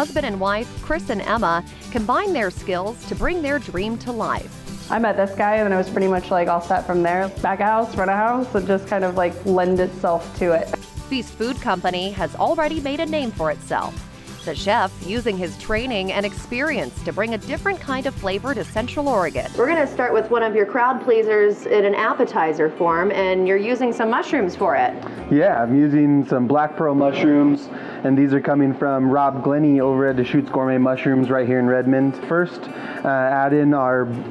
husband and wife, Chris and Emma, combine their skills to bring their dream to life. I met this guy and it was pretty much like all set from there. Back a house, rent a house, and just kind of like lend itself to it. Feast Food Company has already made a name for itself. The chef using his training and experience to bring a different kind of flavor to Central Oregon. We're going to start with one of your crowd pleasers in an appetizer form, and you're using some mushrooms for it. Yeah, I'm using some black pearl mushrooms, and these are coming from Rob Glennie over at Deschutes Gourmet Mushrooms right here in Redmond. First, add in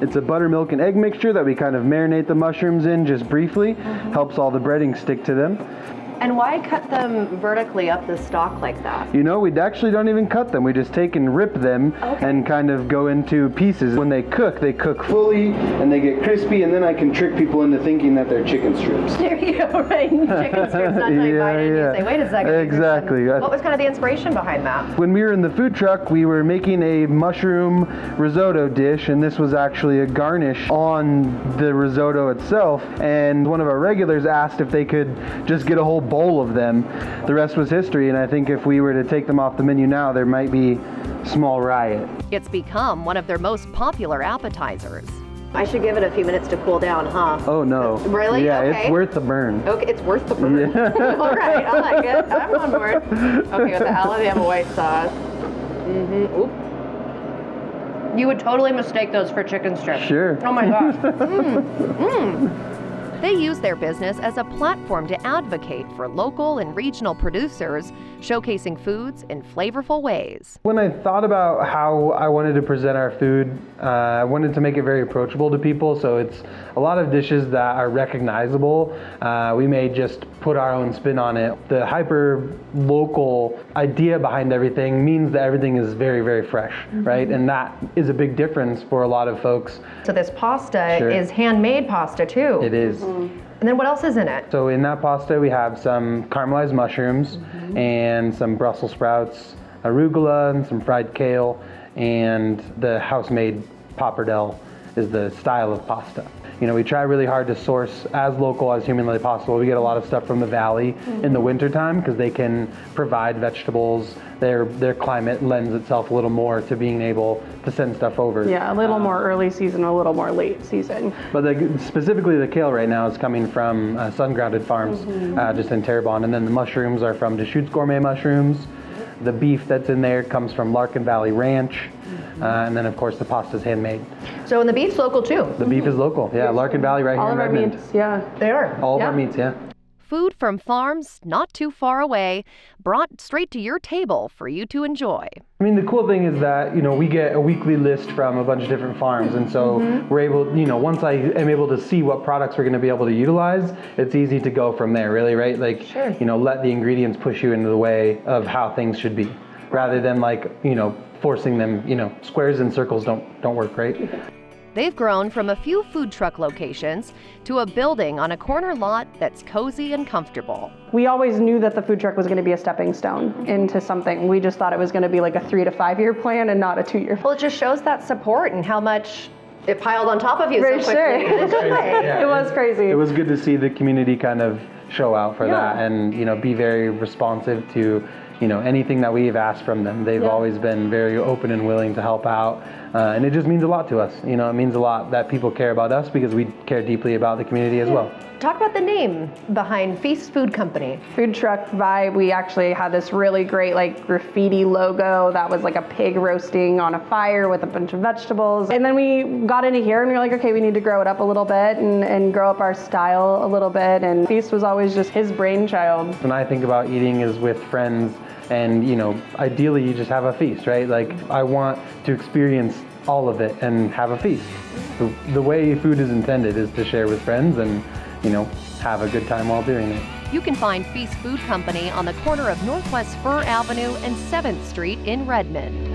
it's a buttermilk and egg mixture that we kind of marinate the mushrooms in just briefly. Helps all the breading stick to them. And why cut them vertically up the stalk like that? You know, we actually don't even cut them. We just take and rip them and kind of go into pieces. When they cook fully and they get crispy, and then I can trick people into thinking that they're chicken strips. There you go, right? Chicken strips, not until you bite it and you say, wait a second. Exactly. What was kind of the inspiration behind that? When we were in the food truck, we were making a mushroom risotto dish, and this was actually a garnish on the risotto itself. And one of our regulars asked if they could just get a whole bowl of them. The rest was history, and I think if we were to take them off the menu now, there might be small riot. It's become one of their most popular appetizers. I should give it a few minutes to cool down, huh? Oh no. Really? Yeah, okay. It's worth the burn. Okay, it's worth the burn. Yeah. All right, I like it. I'm on board. Okay, with the Alabama white sauce. Oop. You would totally mistake those for chicken strips. Sure. Oh my gosh. They use their business as a platform to advocate for local and regional producers, showcasing foods in flavorful ways. When I thought about how I wanted to present our food, I wanted to make it very approachable to people, so it's a lot of dishes that are recognizable. We may just put our own spin on it. The hyper local idea behind everything means that everything is very, very fresh, right? And that is a big difference for a lot of folks. So this pasta is handmade pasta too. It is. And then what else is in it? So in that pasta we have some caramelized mushrooms and some Brussels sprouts, arugula, and some fried kale, and the house-made pappardelle is the style of pasta. You know, we try really hard to source as local as humanly possible. We get a lot of stuff from the valley in the wintertime because they can provide vegetables. Their climate lends itself a little more to being able to send stuff over. Yeah, a little more early season, a little more late season. But specifically the kale right now is coming from Sun-Grounded Farms, just in Terrebonne. And then the mushrooms are from Deschutes Gourmet Mushrooms. The beef that's in there comes from Larkin Valley Ranch. And then of course the pasta's handmade. So, and the beef's local too? The beef is local, yeah. Larkin Valley right here in Redmond. All of our meats, yeah. They are? All of our meats, yeah. Food from farms not too far away, brought straight to your table for you to enjoy. I mean, the cool thing is that, you know, we get a weekly list from a bunch of different farms, and so we're able, you know, once I am able to see what products we're going to be able to utilize, it's easy to go from there, really, right? Like, you know, let the ingredients push you into the way of how things should be, rather than like, you know, forcing them, you know, squares and circles don't work, right? They've grown from a few food truck locations to a building on a corner lot that's cozy and comfortable. We always knew that the food truck was going to be a stepping stone into something. We just thought it was going to be like a 3 to 5 year plan and not a 2 year. Well, it just shows that support and how much it piled on top of you For so quickly. sure. It was crazy. It was good to see the community kind of show out for that and, you know, be very responsive to, you know, anything that we've asked from them. They've always been very open and willing to help out. And it just means a lot to us. You know, it means a lot that people care about us because we care deeply about the community as well. Talk about the name behind Feast Food Company. Food truck vibe. We actually had this really great like graffiti logo that was like a pig roasting on a fire with a bunch of vegetables. And then we got into here and we were like, okay, we need to grow it up a little bit and grow up our style a little bit. And Feast was always just his brainchild. When I think about eating is with friends, and, you know, ideally you just have a feast, right? Like, I want to experience all of it and have a feast. The way food is intended is to share with friends and, you know, have a good time while doing it. You can find Feast Food Company on the corner of Northwest Fir Avenue and 7th Street in Redmond.